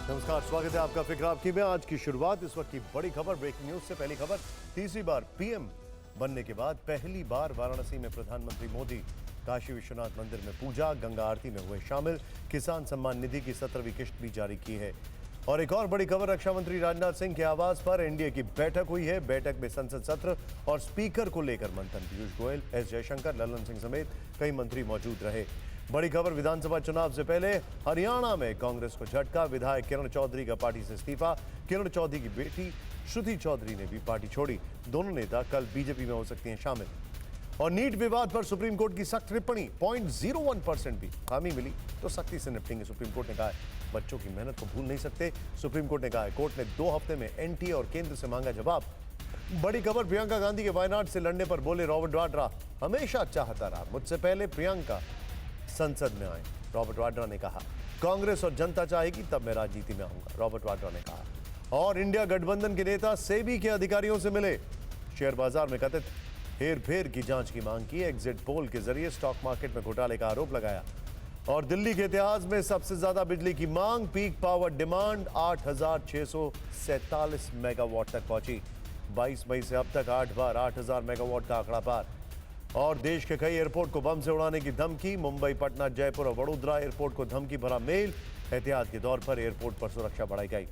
नमस्कार, स्वागत है आपका फिक्र आपकी में। आज की शुरुआत इस वक्त की बड़ी खबर, ब्रेकिंग न्यूज से। पहली खबर, तीसरी बार पीएम बनने के बाद पहली बार वाराणसी में प्रधानमंत्री मोदी काशी विश्वनाथ मंदिर में पूजा, गंगा आरती में हुए शामिल। किसान सम्मान निधि की 17वीं किश्त भी जारी की है। और एक और बड़ी खबर, रक्षा मंत्री राजनाथ सिंह के आवास पर एनडीए की बैठक हुई है। बैठक में संसद सत्र और स्पीकर को लेकर मंथन। पीयूष गोयल, एस जयशंकर, ललन सिंह समेत कई मंत्री मौजूद रहे। बड़ी खबर, विधानसभा चुनाव से पहले हरियाणा में कांग्रेस को झटका। विधायक किरण चौधरी का पार्टी से इस्तीफा। किरण चौधरी की बेटी श्रुति चौधरी ने भी पार्टी छोड़ी। दोनों नेता कल बीजेपी में हो सकती हैं शामिल। और नीट विवाद पर सुप्रीम कोर्ट की सख्त टिप्पणी। 0.01% भी खामी मिली तो सख्ती से निपटेंगे, सुप्रीम कोर्ट ने कहा है। बच्चों की मेहनत को भूल नहीं सकते, सुप्रीम कोर्ट ने कहा है। कोर्ट ने 2 हफ्ते में एनटीए और केंद्र से मांगा जवाब। बड़ी खबर, प्रियंका गांधी के वायनाड से लड़ने पर बोले रॉबर्ट वाड्रा, हमेशा चाहता रहा, मुझसे पहले प्रियंका संसद में आए। रॉबर्ट वाड्रा ने कहा, कांग्रेस और जनता चाहेगी तब मैं राजनीति में आऊंगा, रॉबर्ट वाड्रा ने कहा। और इंडिया गठबंधन के नेता सेबी के अधिकारियों से मिले। शेयर बाजार में कथित हेरफेर की जांच की मांग की। एग्जिट पोल के जरिए स्टॉक मार्केट में घोटाले का आरोप लगाया। और दिल्ली के इतिहास में सबसे ज्यादा बिजली की मांग, पीक पावर डिमांड 8,647 मेगावाट तक पहुंची। 22 मई से अब तक 8 बार 8,000 मेगावाट का आंकड़ा पार। और देश के कई एयरपोर्ट को बम से उड़ाने की धमकी। मुंबई, पटना, जयपुर और वडोदरा एयरपोर्ट को धमकी भरा मेल। एहतियात के तौर पर एयरपोर्ट पर सुरक्षा बढ़ाई गई।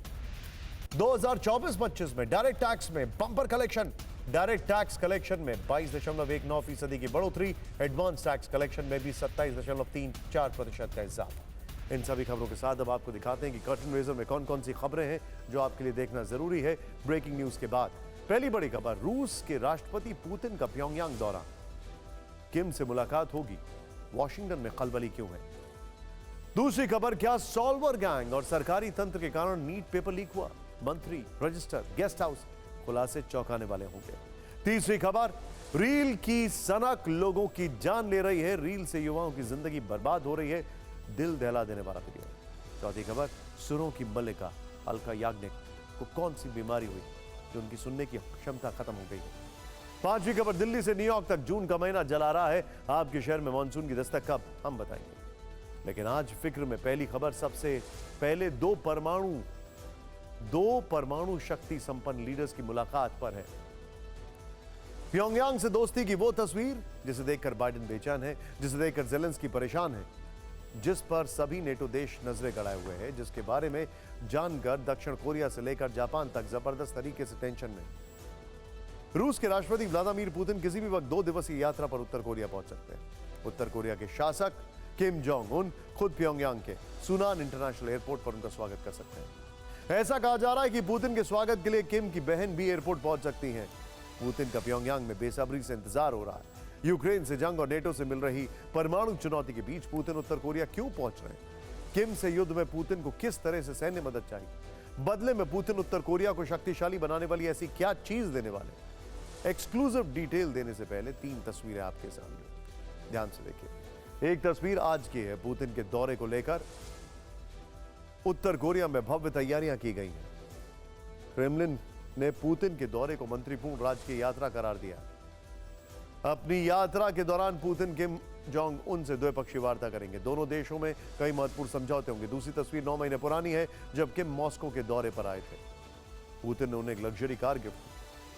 2024-25 में डायरेक्ट टैक्स में bumper collection. Direct tax collection में 22.19% की बढ़ोतरी। एडवांस टैक्स कलेक्शन में भी 27.34% का इजाफा। इन सभी खबरों के साथ अब आपको दिखाते हैं कि कर्टन रेजर में कौन कौन सी खबरें हैं जो आपके लिए देखना जरूरी है ब्रेकिंग न्यूज के बाद। पहली बड़ी खबर, रूस के राष्ट्रपति पुतिन का प्योंगयांग दौरा। किम से मुलाकात होगी, वॉशिंगटन में खलबली क्यों है। दूसरी खबर, क्या सॉल्वर गैंग और सरकारी तंत्र के कारण नीट पेपर लीक हुआ। मंत्री, रजिस्टर, गेस्ट हाउस, खुलासे चौंकाने वाले होंगे। तीसरी खबर, रील की सनक लोगों की जान ले रही है। रील से युवाओं की जिंदगी बर्बाद हो रही है, दिल दहला देने वाला वीडियो। चौथी खबर, सुरों की मल्लिका अलका याग्निक को कौन सी बीमारी हुई जो उनकी सुनने की क्षमता खत्म हो गई है। पांचवी खबर, दिल्ली से न्यूयॉर्क तक जून का महीना जला रहा है। आपके शहर में मानसून की दस्तक कब, हम बताएंगे। लेकिन आज फिक्र में पहली खबर सबसे पहले दो परमाणु शक्ति संपन्न लीडर्स की मुलाकात पर है। प्योंगयांग से दोस्ती की वो तस्वीर जिसे देखकर बाइडेन बेचैन है, जिसे देखकर ज़ेलेंस्की परेशान है, जिस पर सभी नेटो देश नजरें गड़ाए हुए हैं, जिसके बारे में जानकर दक्षिण कोरिया से लेकर जापान तक जबरदस्त तरीके से टेंशन में। रूस के राष्ट्रपति व्लादिमीर पुतिन किसी भी वक्त 2 दिवसीय यात्रा पर उत्तर कोरिया पहुंच सकते हैं। उत्तर कोरिया के शासक किम जोंग उन खुद प्योंगयांग के सुनान इंटरनेशनल एयरपोर्ट पर उनका स्वागत कर सकते हैं। ऐसा कहा जा रहा है कि पुतिन के स्वागत के लिए किम की बहन भी एयरपोर्ट पहुंच सकती हैं। पुतिन का प्योंगयांग में बेसब्री से इंतजार हो रहा है। यूक्रेन से जंग और नेटो से मिल रही परमाणु चुनौती के बीच पुतिन उत्तर कोरिया क्यों पहुंच रहे हैं। किम से युद्ध में पुतिन को किस तरह से सैन्य मदद चाहिए, बदले में पुतिन उत्तर कोरिया को शक्तिशाली बनाने वाली ऐसी क्या चीज देने वाले। एक्सक्लूसिव डिटेल देने से पहले 3 तस्वीरें आपके सामने, ध्यान से देखिए। एक तस्वीर आज की है, पुतिन के दौरे को लेकर उत्तर कोरिया में भव्य तैयारियां की गई हैं। क्रेमलिन ने पुतिन के दौरे को मंत्रीपूर्ण राजकीय यात्रा करार दिया। अपनी यात्रा के दौरान पुतिन किम जोंग उन से द्विपक्षीय वार्ता करेंगे। दोनों देशों में कई महत्वपूर्ण समझौते होंगे। दूसरी तस्वीर 9 महीने पुरानी है, जब किम मॉस्को के दौरे पर आए थे। पुतिन ने उन्हें एक लग्जरी कार गिफ्ट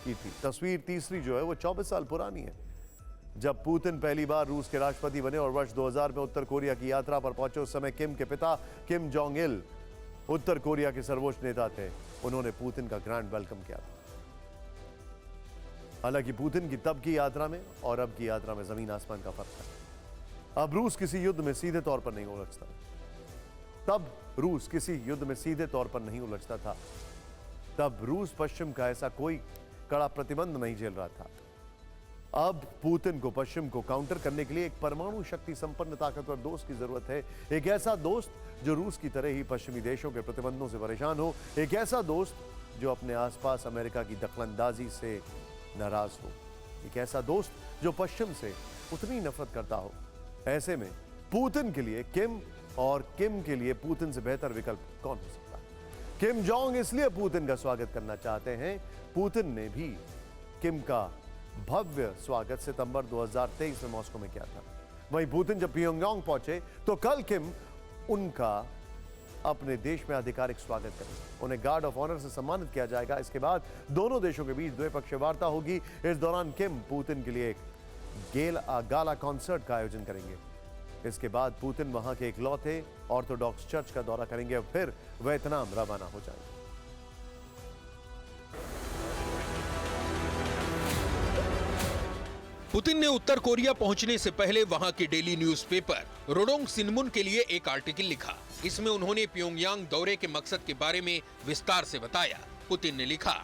की थी। तस्वीर तीसरी जो है वो 24 साल पुरानी है, जब पुतिन पहली बार रूस के राष्ट्रपति बने और वर्ष 2000 में उत्तर कोरिया की यात्रा पर पहुंचे। उस समय किम के पिता किम जोंग इल उत्तर कोरिया के सर्वोच्च नेता थे। उन्होंने पुतिन का ग्रैंड वेलकम किया था। हालांकि पुतिन की तब की यात्रा में और अब की यात्रा में जमीन आसमान का फर्क है। अब रूस किसी युद्ध में सीधे तौर पर नहीं उलझता, तब रूस किसी युद्ध में सीधे तौर पर नहीं उलझता था। तब रूस पश्चिम का ऐसा कोई कड़ा प्रतिबंध नहीं झेल रहा था। अब पुतिन को पश्चिम को काउंटर करने के लिए एक परमाणु शक्ति संपन्न ताकतवर दोस्त की जरूरत है। एक ऐसा दोस्त जो रूस की तरह ही पश्चिमी देशों के प्रतिबंधों से परेशान हो। एक ऐसा दोस्त जो अपने आसपास अमेरिका की दखलंदाजी से नाराज हो। एक ऐसा दोस्त जो पश्चिम से उतनी नफरत करता हो। ऐसे में पुतिन के लिए किम और किम के लिए पुतिन से बेहतर विकल्प कौन हो सकता है। किम जोंग इसलिए पुतिन का स्वागत करना चाहते हैं। पुतिन ने भी किम का भव्य स्वागत सितंबर 2023 में मॉस्को में किया था। वहीं पुतिन जब प्योंगयांग पहुंचे तो कल किम उनका अपने देश में आधिकारिक स्वागत करेंगे। उन्हें गार्ड ऑफ ऑनर से सम्मानित किया जाएगा। इसके बाद दोनों देशों के बीच द्विपक्षीय वार्ता होगी। इस दौरान किम पुतिन के लिए एक गाला कॉन्सर्ट का आयोजन करेंगे। इसके बाद पुतिन वहां के इकलौते ऑर्थोडॉक्स चर्च का दौरा करेंगे और फिर वियतनाम रवाना हो जाएंगे। पुतिन ने उत्तर कोरिया पहुंचने से पहले वहां के डेली न्यूज़पेपर रोडोंग सिन्मुन के लिए एक आर्टिकल लिखा। इसमें उन्होंने प्योंगयांग दौरे के मकसद के बारे में विस्तार से बताया। पुतिन ने लिखा,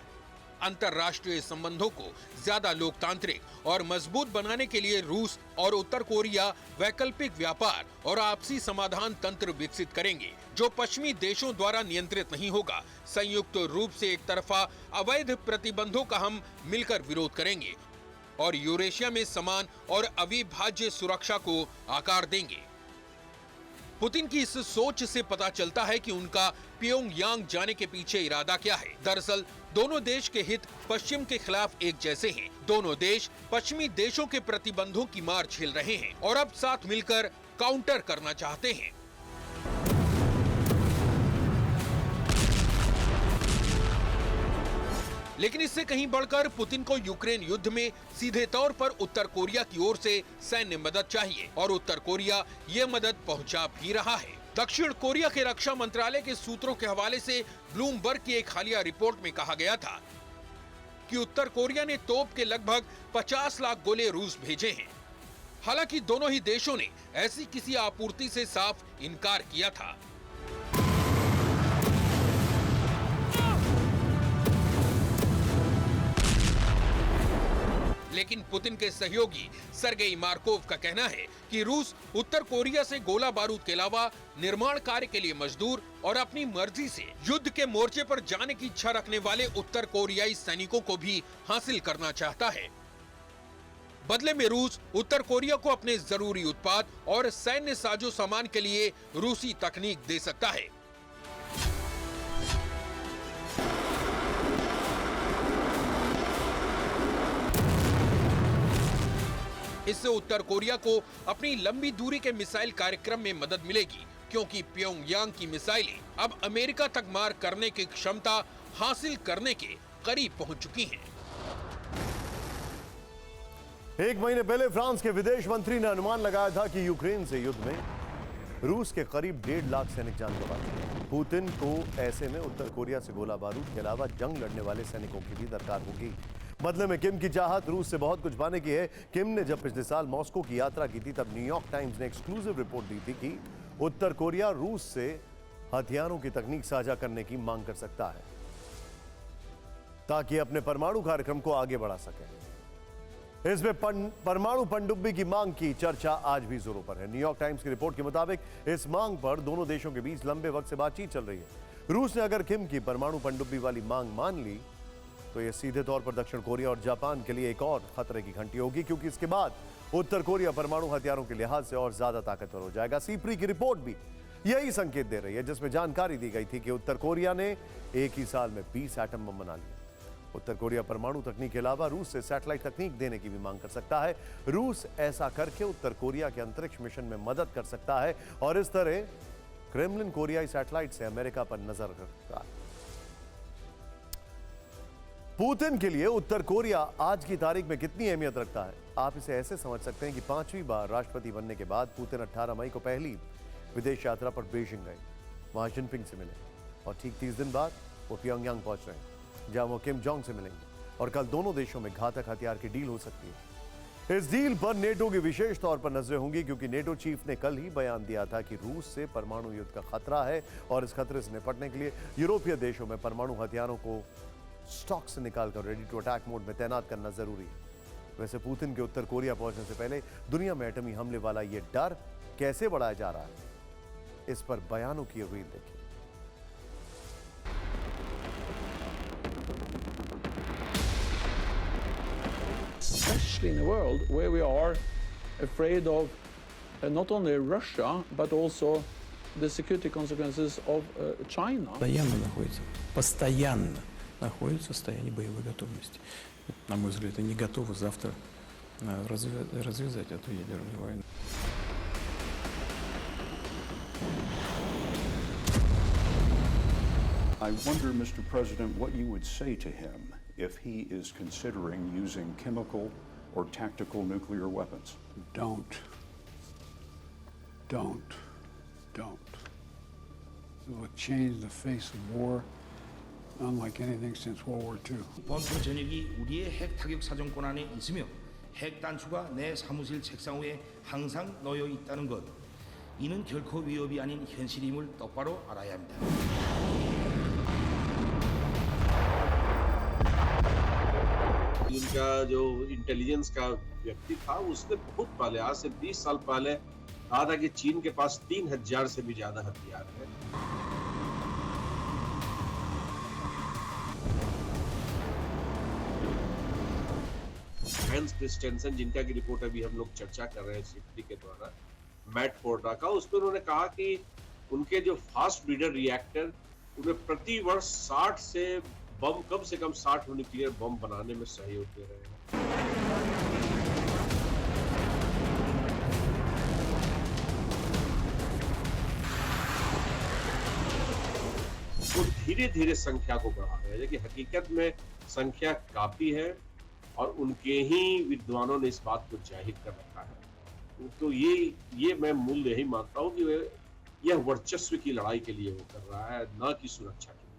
अंतर्राष्ट्रीय संबंधों को ज्यादा लोकतांत्रिक और मजबूत बनाने के लिए रूस और उत्तर कोरिया वैकल्पिक व्यापार और आपसी समाधान तंत्र विकसित करेंगे, जो पश्चिमी देशों द्वारा नियंत्रित नहीं होगा। संयुक्त रूप से एक तरफा अवैध प्रतिबंधों का हम मिलकर विरोध करेंगे और यूरेशिया में समान और अविभाज्य सुरक्षा को आकार देंगे। पुतिन की इस सोच से पता चलता है कि उनका प्योंगयांग जाने के पीछे इरादा क्या है। दरअसल दोनों देश के हित पश्चिम के खिलाफ एक जैसे हैं। दोनों देश पश्चिमी देशों के प्रतिबंधों की मार झेल रहे हैं और अब साथ मिलकर काउंटर करना चाहते हैं। लेकिन इससे कहीं बढ़कर पुतिन को यूक्रेन युद्ध में सीधे तौर पर उत्तर कोरिया की ओर से सैन्य मदद चाहिए और उत्तर कोरिया ये मदद पहुंचा भी रहा है। दक्षिण कोरिया के रक्षा मंत्रालय के सूत्रों के हवाले से ब्लूमबर्ग की एक हालिया रिपोर्ट में कहा गया था कि उत्तर कोरिया ने तोप के लगभग 50 लाख गोले रूस भेजे हैं। हालांकि दोनों ही देशों ने ऐसी किसी आपूर्ति से साफ इनकार किया था। लेकिन पुतिन के सहयोगी सर्गेई मार्कोव का कहना है कि रूस उत्तर कोरिया से गोला बारूद के अलावा निर्माण कार्य के लिए मजदूर और अपनी मर्जी से युद्ध के मोर्चे पर जाने की इच्छा रखने वाले उत्तर कोरियाई सैनिकों को भी हासिल करना चाहता है। बदले में रूस उत्तर कोरिया को अपने जरूरी उत्पाद और सैन्य साजो सामान के लिए रूसी तकनीक दे सकता है। इससे उत्तर कोरिया को अपनी लंबी दूरी के मिसाइल कार्यक्रम में मदद मिलेगी, क्योंकि प्योंगयांग की मिसाइलें अब अमेरिका तक मार करने की क्षमता हासिल करने के करीब पहुंच चुकी हैं। एक महीने पहले फ्रांस के विदेश मंत्री ने अनुमान लगाया था कि यूक्रेन से युद्ध में रूस के करीब 1.5 लाख सैनिक जान गंवा चुके। पुतिन को ऐसे में उत्तर कोरिया से गोला बारूद के अलावा जंग लड़ने वाले सैनिकों की भी दरकार होगी। बदले में किम की चाहत रूस से बहुत कुछ पाने की है। किम ने जब पिछले साल मॉस्को की यात्रा की थी, तब न्यूयॉर्क टाइम्स ने एक्सक्लूसिव रिपोर्ट दी थी कि उत्तर कोरिया रूस से हथियारों की तकनीक साझा करने की मांग कर सकता है ताकि अपने परमाणु कार्यक्रम को आगे बढ़ा सके। इसमें परमाणु पनडुब्बी की मांग की चर्चा आज भी जोरों पर है। न्यूयॉर्क टाइम्स की रिपोर्ट के मुताबिक इस मांग पर दोनों देशों के बीच लंबे वक्त से बातचीत चल रही है। रूस ने अगर किम की परमाणु पनडुब्बी वाली मांग मान ली तो यह सीधे तौर पर दक्षिण कोरिया और जापान के लिए एक और खतरे की घंटी होगी, क्योंकि इसके बाद उत्तर कोरिया परमाणु हथियारों के लिहाज से और ज्यादा ताकतवर हो जाएगा। सीप्री की रिपोर्ट भी यही संकेत दे रही है, जिसमें जानकारी दी गई थी कि उत्तर कोरिया ने एक ही साल में 20 एटम बम बना लिए। उत्तर कोरिया परमाणु तकनीक के अलावा रूस से सैटेलाइट तकनीक देने की भी मांग कर सकता है। रूस ऐसा करके उत्तर कोरिया के अंतरिक्ष मिशन में मदद कर सकता है और इस तरह क्रेमलिन कोरियाई सैटेलाइट से अमेरिका पर नजर रखता है। पुतिन के लिए उत्तर कोरिया आज की तारीख में कितनी अहमियत रखता है, आप इसे ऐसे समझ सकते हैं कि 5वीं बार राष्ट्रपति बनने के बाद पुतिन 18 मई को पहली विदेश यात्रा पर बीजिंग गए, वहां जिनपिंग से मिले और ठीक 30 दिन बाद वो प्योंगयांग पहुंच रहे हैं, जहां वो किम जोंग से मिलेंगे और कल दोनों देशों में घातक हथियार की डील हो सकती है। इस डील पर नेटो की विशेष तौर पर नजरें होंगी, क्योंकि नेटो चीफ ने कल ही बयान दिया था कि रूस से परमाणु युद्ध का खतरा है और इस खतरे से निपटने के लिए यूरोपीय देशों में परमाणु हथियारों को स्टॉक से निकालकर रेडी टू अटैक मोड में तैनात करना जरूरी है। वैसे पुतिन के उत्तर कोरिया पहुंचने से पहले दुनिया में एटमी हमले वाला यह डर कैसे बढ़ाया जा रहा है, इस पर बयानों की रील देखिए। Especially in a world where we are afraid of not only Russia but also the security consequences of China. Постоянно находится в состоянии боевой готовности. На мой взгляд, они готовы завтра развязать эту ядерную войну. I wonder, Mr. President, what you would say to him if he is considering using chemical or tactical nuclear weapons. Don't. It would change the face of war unlike anything since World War II. 본토 전역이 우리의 핵 타격 사정권 안에 있으며 핵 단추가 내 사무실 책상 위에 항상 놓여 있다는 것. 이는 결코 위협이 아닌 현실임을 똑바로 알아야 합니다. उनका जो intelligence का व्यक्ति था उसने बहुत पहले आज से 20 साल पहले कहा था कि चीन के पास 3000 से भी ज्यादा हथियार है। हैंस क्रिस्टेंसन जिनका की रिपोर्ट अभी हम लोग चर्चा कर रहे हैं सीपीडी के द्वारा, मैट फोर्डा का, उसमें उन्होंने कहा कि उनके जो फास्ट ब्रीडर रिएक्टर उन्हें प्रति वर्ष 60 से कम 60 न्यूक्लियर बम बनाने में सहयोग दे रहे हैं। वो धीरे धीरे संख्या को बढ़ा रहे हैं, लेकिन हकीकत में संख्या काफी है और उनके ही विद्वानों ने इस बात को जाहिर कर रखा है। तो ये मैं मूल्य यही मानता हूँ कि यह वर्चस्व की लड़ाई के लिए वो कर रहा है, न कि सुरक्षा की।